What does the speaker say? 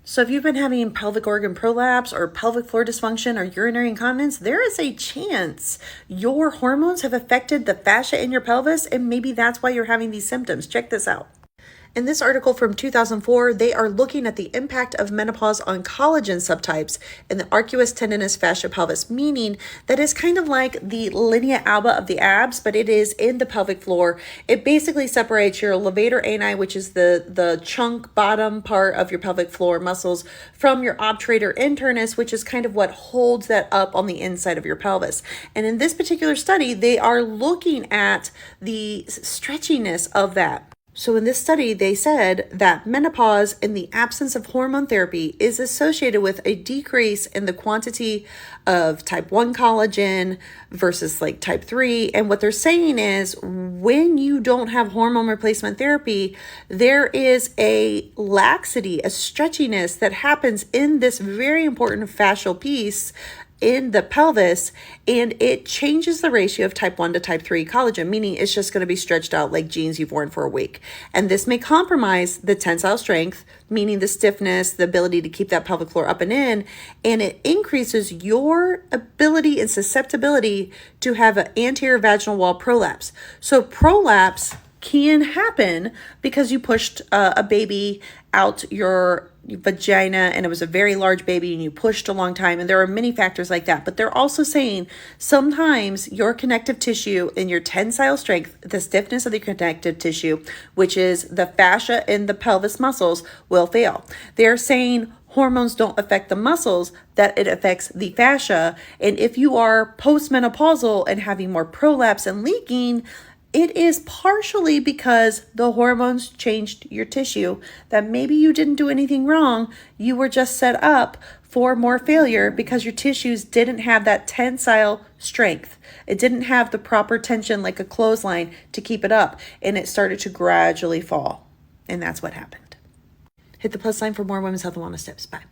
So if you've been having pelvic organ prolapse or pelvic floor dysfunction or urinary incontinence, there is a chance your hormones have affected the fascia in your pelvis, and maybe that's why you're having these symptoms. Check this out. In this article from 2004, they are looking at the impact of menopause on collagen subtypes in the arcuous tendinous fascia pelvis, meaning that is kind of like the linea alba of the abs, but it is in the pelvic floor. It basically separates your levator ani, which is the chunk bottom part of your pelvic floor muscles, from your obturator internus, which is kind of what holds that up on the inside of your pelvis. And in this particular study, they are looking at the stretchiness of that. So in this study, they said that menopause in the absence of hormone therapy is associated with a decrease in the quantity of type 1 collagen versus like type 3. And what they're saying is when you don't have hormone replacement therapy, there is a laxity, a stretchiness that happens in this very important fascial piece in the pelvis, and it changes the ratio of type 1 to type 3 collagen, meaning it's just going to be stretched out like jeans you've worn for a week. And this may compromise the tensile strength, meaning the stiffness, the ability to keep that pelvic floor up and in, and it increases your ability and susceptibility to have an anterior vaginal wall prolapse. So prolapse can happen because you pushed a baby out your vagina and it was a very large baby and you pushed a long time, and there are many factors like that. But they're also saying sometimes your connective tissue and your tensile strength, the stiffness of the connective tissue, which is the fascia and the pelvis muscles, will fail. They're saying hormones don't affect the muscles, that it affects the fascia. And if you are postmenopausal and having more prolapse and leaking, it is partially because the hormones changed your tissue, that maybe you didn't do anything wrong. You were just set up for more failure because your tissues didn't have that tensile strength. It didn't have the proper tension like a clothesline to keep it up, and it started to gradually fall. And that's what happened. Hit the plus sign for more women's health and wellness tips. Bye.